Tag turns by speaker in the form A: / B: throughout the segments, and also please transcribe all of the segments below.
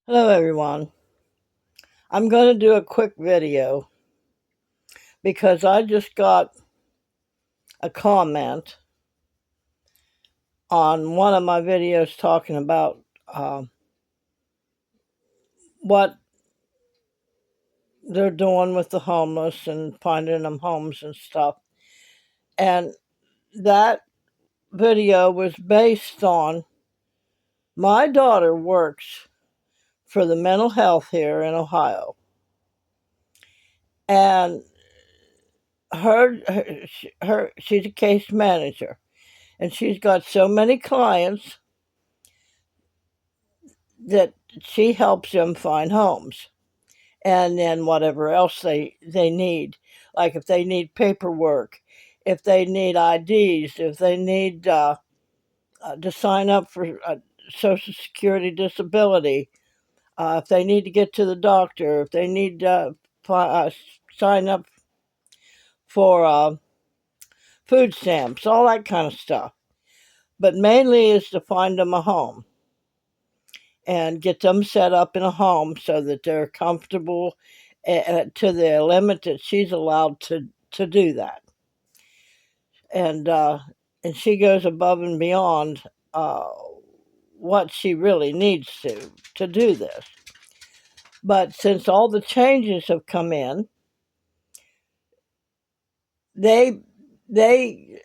A: Hello everyone. I'm going to do a quick video because I just got a comment on one of my videos talking about what they're doing with the homeless and finding them homes and stuff. And that video was based on my daughter works for the mental health here in Ohio. And she's a case manager, and she's got so many clients that she helps them find homes, and then whatever else they need, like if they need paperwork, if they need IDs, if they need to sign up for Social Security disability, if they need to get to the doctor, if they need to sign up for food stamps, all that kind of stuff. But mainly is to find them a home and get them set up in a home so that they're comfortable to the limit that she's allowed to do that. And she goes above and beyond what she really needs to do this. But since all the changes have come in, they they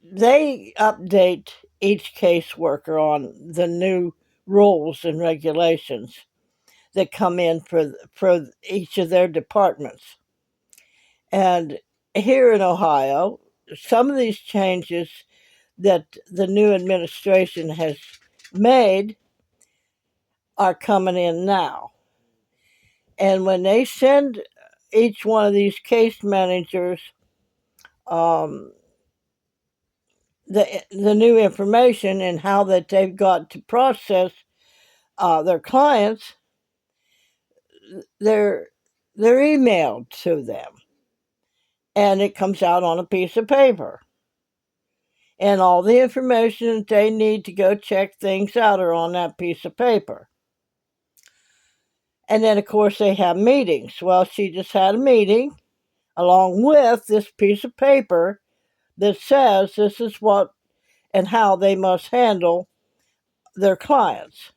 A: they update each caseworker on the new rules and regulations that come in for each of their departments. And here in Ohio, some of these changes that the new administration has made are coming in now. And when they send each one of these case managers um, the new information and how that they've got to process their clients, they're they're emailed to them, and it comes out on a piece of paper. And all the information that they need to go check things out are on that piece of paper. And then, of course, they have meetings. Well, she just had a meeting along with this piece of paper that says this is what and how they must handle their clients,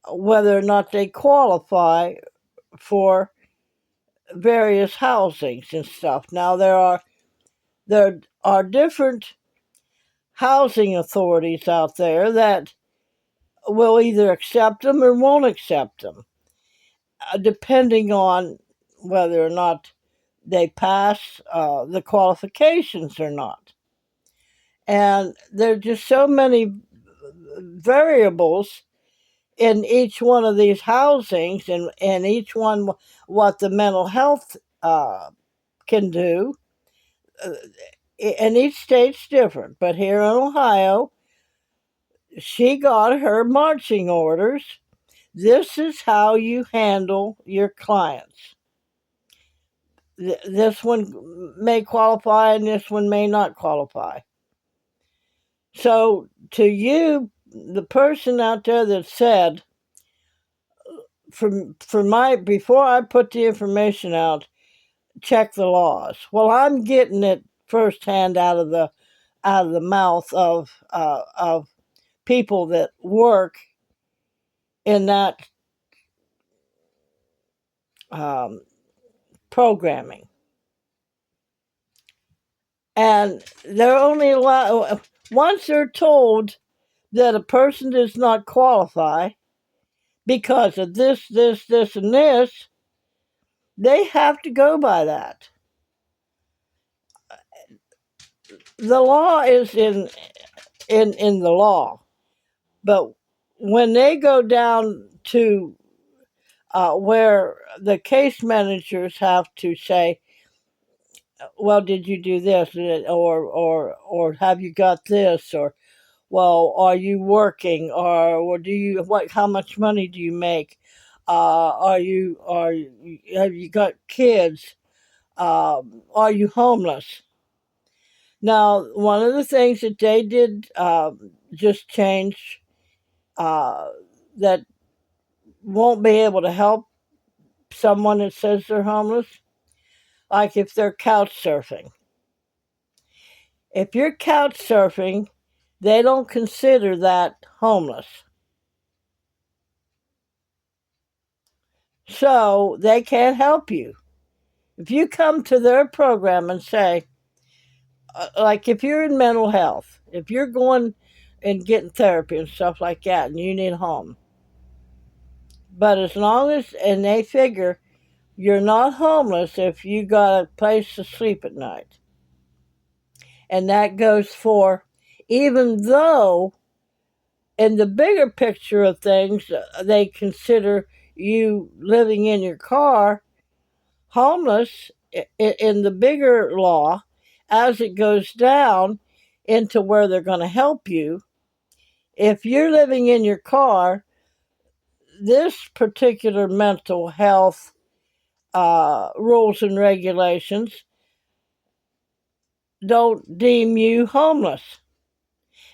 A: whether or not they qualify for various housings and stuff. Now, there are different housing authorities out there that will either accept them or won't accept them, depending on whether or not they pass the qualifications or not. And there are just so many variables in each one of these housings, and each one what the mental health can do. Uh, and each state's different. But here in Ohio, she got her marching orders. This is how you handle your clients. This one may qualify and this one may not qualify. So, to you, the person out there that said, for my before I put the information out, check the laws. Well, I'm getting it firsthand out of the mouth of people that work in that um, programming. And they're only allowed, once they're told that a person does not qualify because of this, and this, they have to go by that. The law is in the law, but when they go down to where the case managers have to say, "Well, did you do this?" or "Have you got this?" or "Well, are you working?" or "Do you what? How much money do you make?" Have you got kids? Are you homeless? Now, one of the things that they did just change, uh, that won't be able to help someone that says they're homeless, like if they're couch surfing. If you're couch surfing, they don't consider that homeless. So they can't help you. If you come to their program and say, like if you're in mental health, if you're going and getting therapy and stuff like that and you need a home, but as long as, and they figure you're not homeless if you got a place to sleep at night. And that goes for, even though in the bigger picture of things, they consider you living in your car homeless in the bigger law. As it goes down into where they're going to help you, if you're living in your car, this particular mental health rules and regulations don't deem you homeless.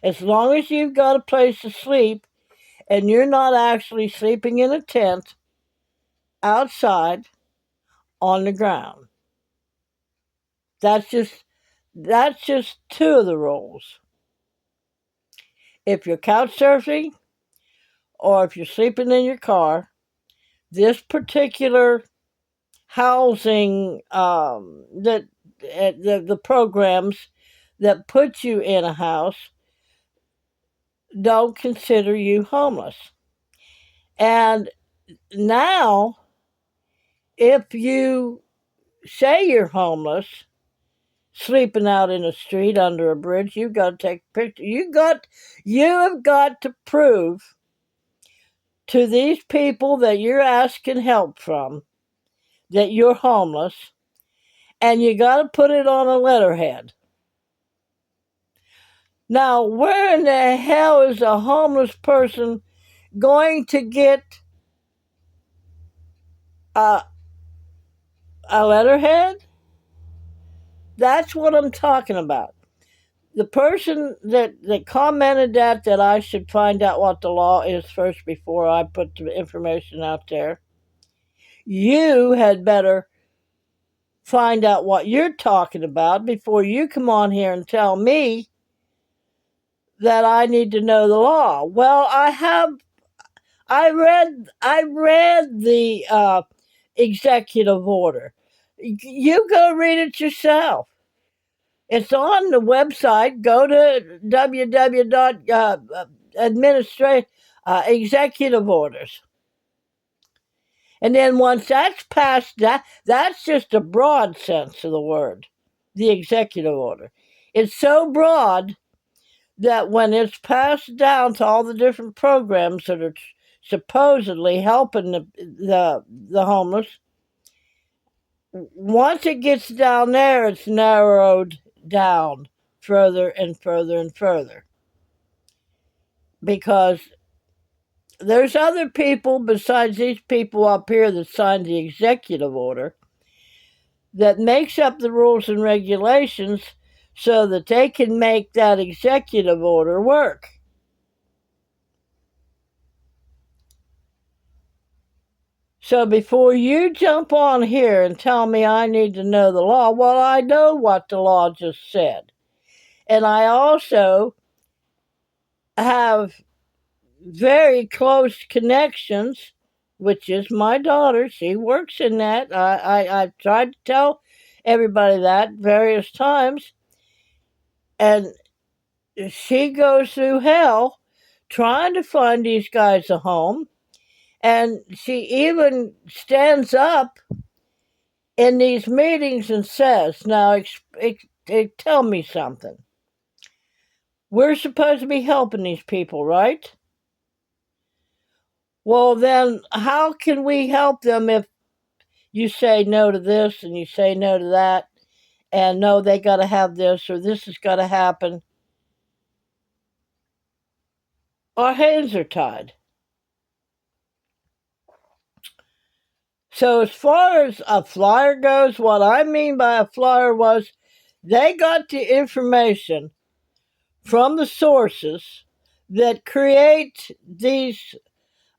A: As long as you've got a place to sleep and you're not actually sleeping in a tent outside on the ground. That's just two of the rules. If you're couch surfing or if you're sleeping in your car, this particular housing the programs that put you in a house don't consider you homeless. And now, if you say you're homeless, sleeping out in the street under a bridge, you've got to take a picture. You have got to prove to these people that you're asking help from that you're homeless, and you got to put it on a letterhead. Now, where in the hell is a homeless person going to get a, a letterhead? That's what I'm talking about. The person that commented that I should find out what the law is first before I put the information out there, you had better find out what you're talking about before you come on here and tell me that I need to know the law. Well, I read the executive order. You go read it yourself. It's on the website. Go to www.administrate executive orders. And then once that's passed, that's just a broad sense of the word, the executive order. It's so broad that when it's passed down to all the different programs that are supposedly helping the homeless, once it gets down there, it's narrowed down further and further and further. Because there's other people besides these people up here that signed the executive order that makes up the rules and regulations so that they can make that executive order work. So before you jump on here and tell me I need to know the law, well, I know what the law just said. And I also have very close connections, which is my daughter. She works in that. I've tried to tell everybody that various times. And she goes through hell trying to find these guys a home. And she even stands up in these meetings and says, now, tell me something. We're supposed to be helping these people, right? Well, then how can we help them if you say no to this and you say no to that, and no, they got to have this or this has got to happen? Our hands are tied. So as far as a flyer goes, what I mean by a flyer was they got the information from the sources that create these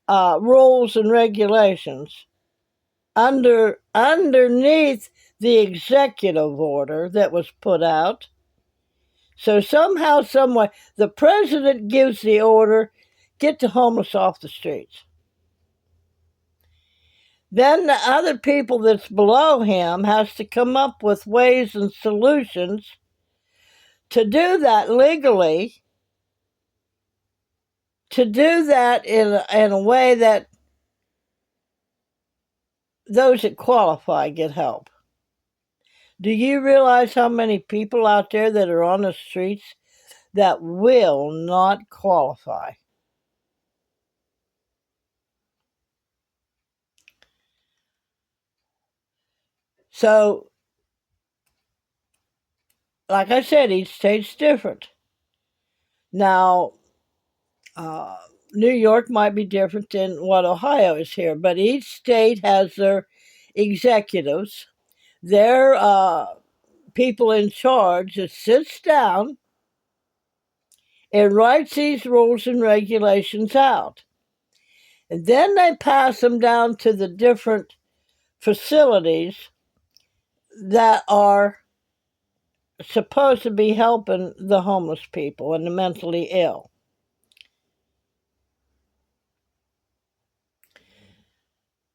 A: rules and regulations underneath the executive order that was put out. So somehow, someway, the president gives the order, get the homeless off the streets. Then the other people that's below him has to come up with ways and solutions to do that legally, to do that in a way that those that qualify get help. Do you realize how many people out there that are on the streets that will not qualify? So, like I said, each state's different. Now, uh, New York might be different than what Ohio is here, but each state has their executives, their people in charge that sits down and writes these rules and regulations out. And then they pass them down to the different facilities that are supposed to be helping the homeless people and the mentally ill.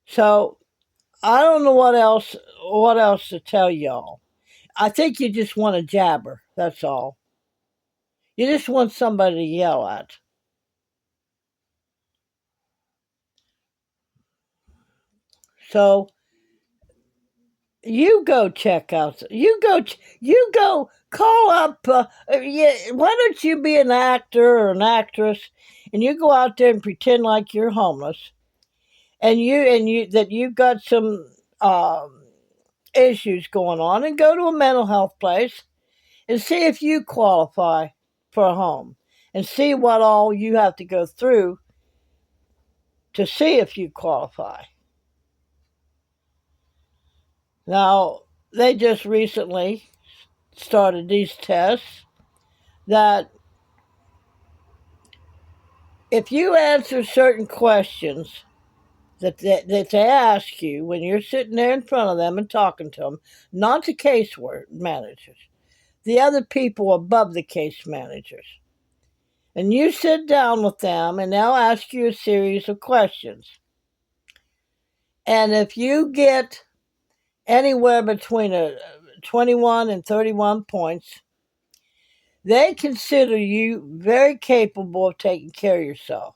A: So I don't know what else to tell y'all. I think you just want to jabber, that's all. You just want somebody to yell at. So you go check out. You go call up. Yeah, why don't you be an actor or an actress, and you go out there and pretend like you're homeless, and you that you've got some issues going on, and go to a mental health place and see if you qualify for a home, and see what all you have to go through to see if you qualify. Now, they just recently started these tests that if you answer certain questions that they ask you when you're sitting there in front of them and talking to them, not the case managers, the other people above the case managers, and you sit down with them and they'll ask you a series of questions. And if you get anywhere between 21 and 31 points, they consider you very capable of taking care of yourself.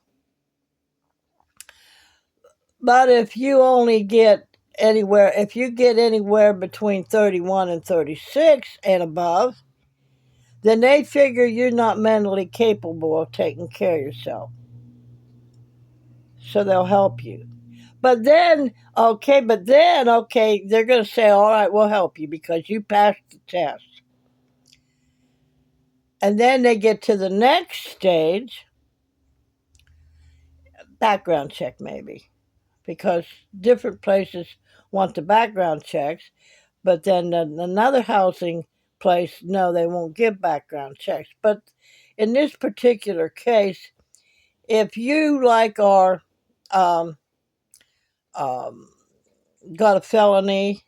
A: But if you get anywhere between 31 and 36 and above, then they figure you're not mentally capable of taking care of yourself. So they'll help you. But then, they're going to say, all right, we'll help you because you passed the test. And then they get to the next stage, background check maybe, because different places want the background checks, but then another housing place, no, they won't give background checks. But in this particular case, if you like are um, um, got a felony,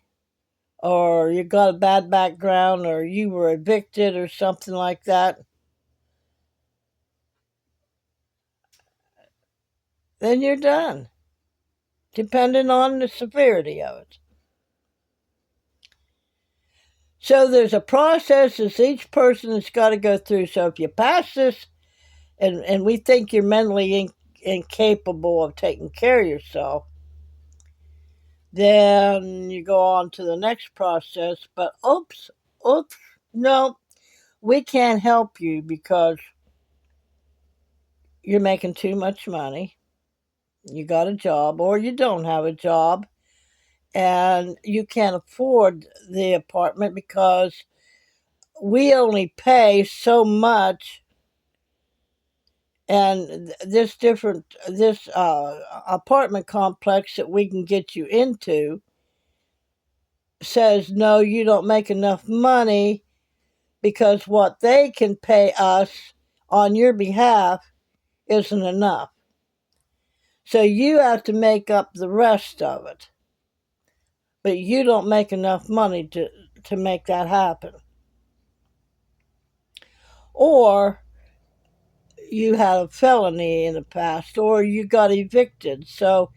A: or you got a bad background, or you were evicted or something like that, then you're done, depending on the severity of it. So there's a process that each person has got to go through. So if you pass this, and we think you're mentally incapable of taking care of yourself, then you go on to the next process. But oops, no, we can't help you because you're making too much money. You got a job, or you don't have a job, and you can't afford the apartment because we only pay so much. And this apartment complex that we can get you into says no, you don't make enough money because what they can pay us on your behalf isn't enough. So you have to make up the rest of it. But you don't make enough money to make that happen. Or you had a felony in the past, or you got evicted. So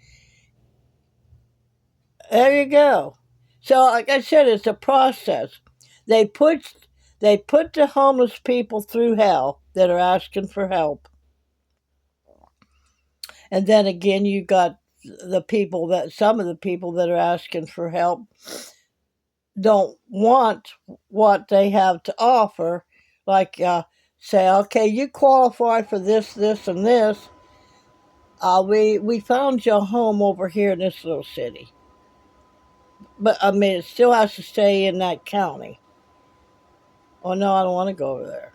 A: there you go. So like I said, it's a process. They put the homeless people through hell that are asking for help. And then again you got some of the people that are asking for help don't want what they have to offer. Like say, okay, you qualify for this, this, and this. We found you a home over here in this little city, but I mean, it still has to stay in that county. Oh no, I don't want to go over there.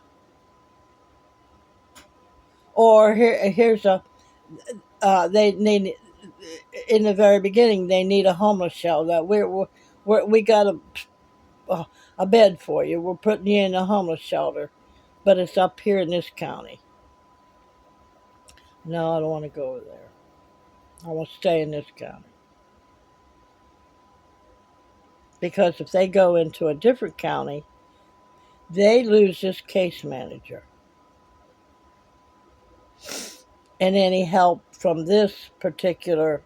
A: Or here's a they need in the very beginning they need a homeless shelter. We got a bed for you. We're putting you in a homeless shelter, but it's up here in this county. No, I don't want to go over there. I want to stay in this county. Because if they go into a different county, they lose this case manager. And any help from this particular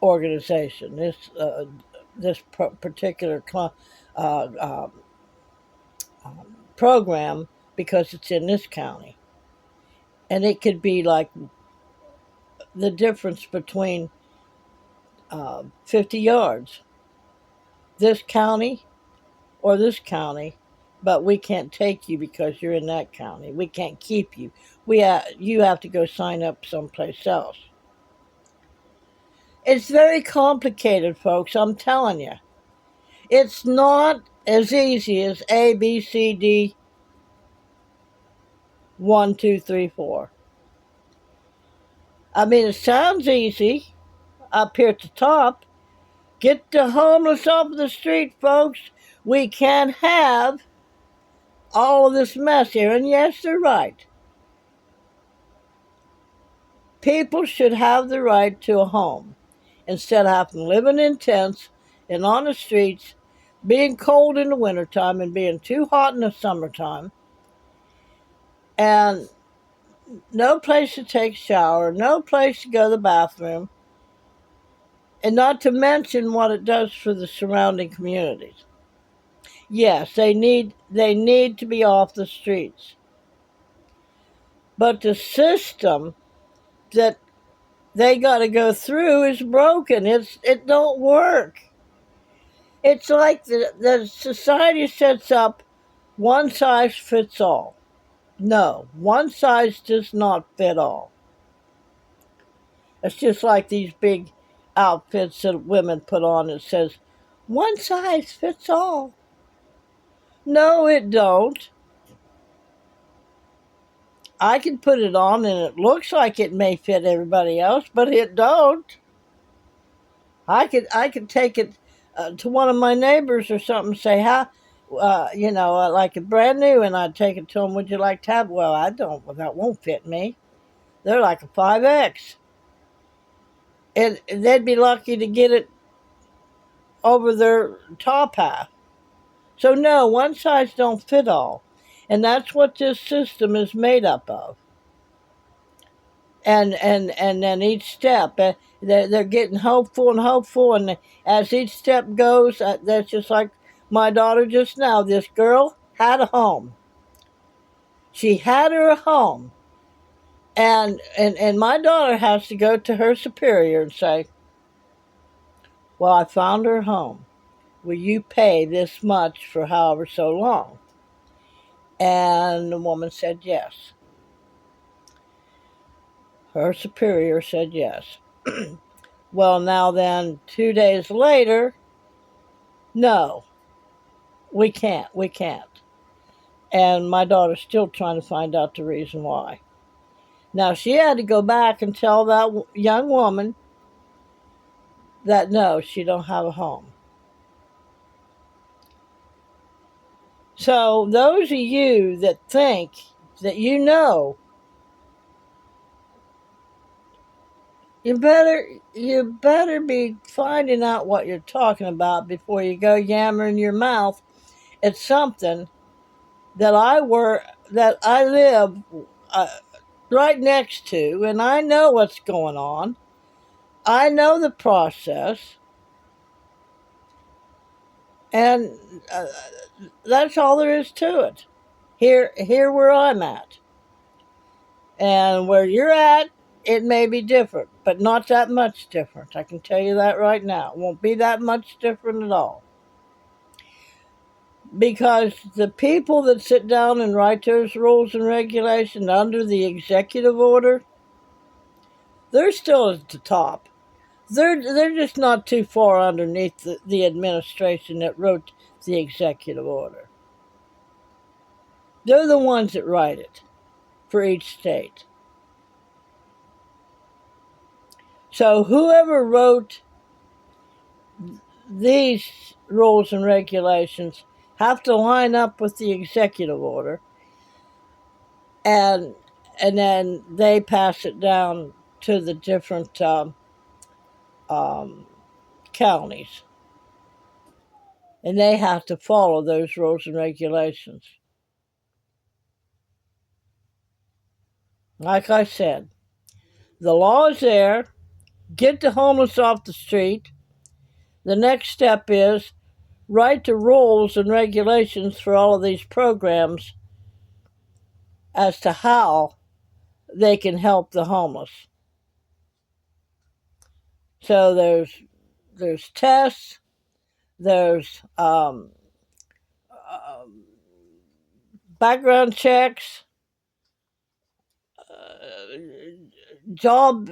A: organization, this particular program, because it's in this county. And it could be like the difference between 50 yards. This county or this county, but we can't take you because you're in that county. We can't keep you. You have to go sign up someplace else. It's very complicated, folks. I'm telling you. It's not as easy as A, B, C, D, 1, 2, 3, 4. I mean, it sounds easy up here at the top. Get the homeless off the street, folks. We can't have all of this mess here. And yes, they're right. People should have the right to a home instead of having living in tents and on the streets, being cold in the wintertime and being too hot in the summertime, and no place to take a shower, no place to go to the bathroom, and not to mention what it does for the surrounding communities. Yes, they need to be off the streets. But the system that they got to go through is broken. It don't work. It's like the society sets up one size fits all. No, one size does not fit all. It's just like these big outfits that women put on that says, one size fits all. No, it don't. I can put it on and it looks like it may fit everybody else, but it don't. I could take it to one of my neighbors or something, say, how, like it brand new, and I'd take it to them, would you like to have? Well, I don't, well, that won't fit me. They're like a 5X. And they'd be lucky to get it over their top half. So no, one size don't fit all. And that's what this system is made up of. And then each step, they're getting hopeful, and as each step goes, that's just like my daughter just now. This girl had a home. She had her a home, and my daughter has to go to her superior and say, well, I found her home. Will you pay this much for however so long? And the woman said yes. Her superior said yes. Well, now then, 2 days later, no, we can't. And my daughter's still trying to find out the reason why. Now, she had to go back and tell that young woman that no, she don't have a home. So those of you that think that you better be finding out what you're talking about before you go yammering your mouth at something that I live uh, right next to, and I know what's going on. I know the process, and that's all there is to it. Here where I'm at, and where you're at, it may be different, but not that much different. I can tell you that right now. It won't be that much different at all. Because the people that sit down and write those rules and regulations under the executive order, they're still at the top. They're just not too far underneath the administration that wrote the executive order. They're the ones that write it for each state. So whoever wrote these rules and regulations have to line up with the executive order, and then they pass it down to the different um, counties, and they have to follow those rules and regulations. Like I said, the law is there. Get the homeless off the street. The next step is write the rules and regulations for all of these programs as to how they can help the homeless. So there's tests, there's background checks, job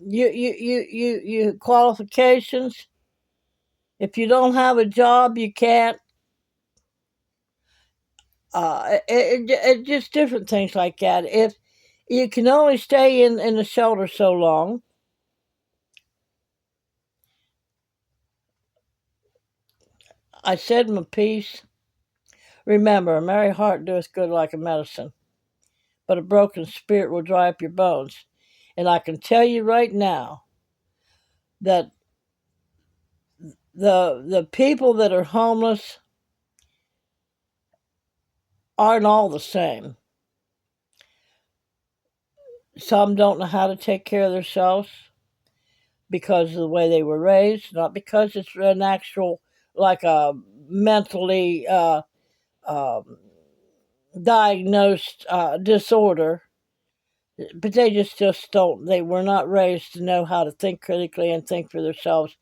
A: you qualifications. If you don't have a job, you can't. Just different things like that. If you can only stay in the shelter so long, I said my piece. Remember, a merry heart doeth good like a medicine, but a broken spirit will dry up your bones. And I can tell you right now that the people that are homeless aren't all the same. Some don't know how to take care of themselves because of the way they were raised, not because it's an actual, like a mentally um, diagnosed disorder, but they just don't. They were not raised to know how to think critically and think for themselves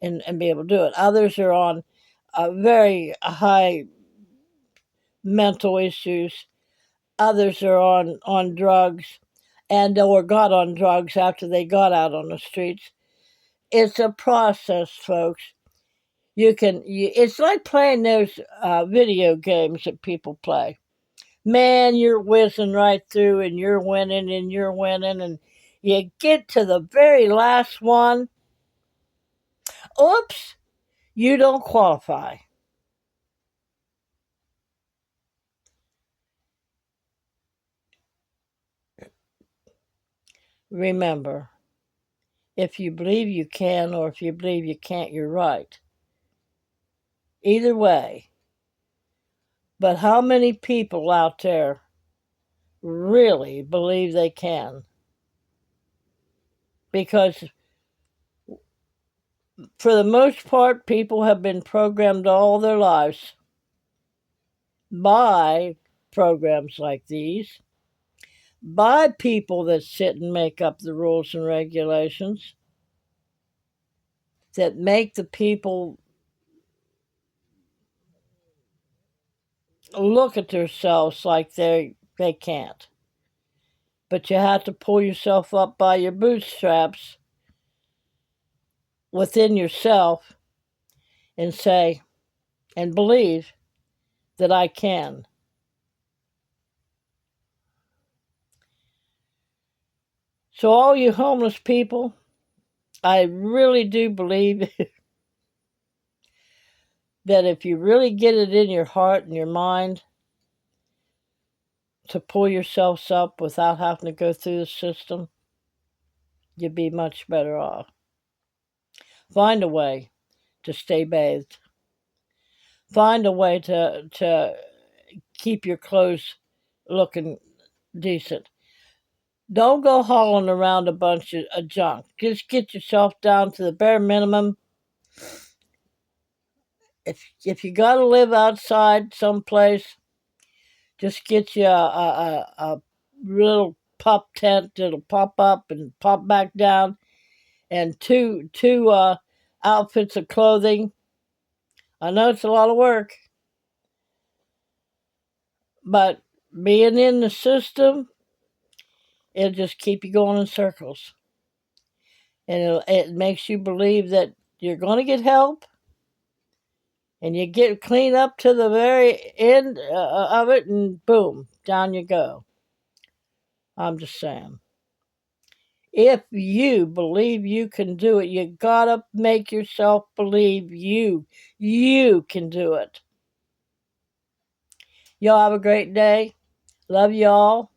A: and be able to do it. Others are on very high mental issues. Others are on drugs and or got on drugs after they got out on the streets. It's a process, folks. It's like playing those video games that people play. Man, you're whizzing right through and you're winning and you're winning, and you get to the very last one. Oops, you don't qualify. Remember, if you believe you can or if you believe you can't, you're right. Either way. But how many people out there really believe they can? Because for the most part, people have been programmed all their lives by programs like these, by people that sit and make up the rules and regulations, that make the people look at themselves like they can't. But you have to pull yourself up by your bootstraps within yourself and say and believe that I can. So, all you homeless people, I really do believe that if you really get it in your heart and your mind to pull yourselves up without having to go through the system, you'd be much better off. Find a way to stay bathed. Find a way to keep your clothes looking decent. Don't go hauling around a bunch of junk. Just get yourself down to the bare minimum. If you got to live outside someplace, just get you a little pop tent that'll pop up and pop back down, and two outfits of clothing. I know it's a lot of work, but being in the system, it'll just keep you going in circles. And it makes you believe that you're going to get help, and you get clean up to the very end of it, and boom, down you go. I'm just saying. If you believe you can do it, you gotta make yourself believe you can do it. Y'all have a great day. Love y'all.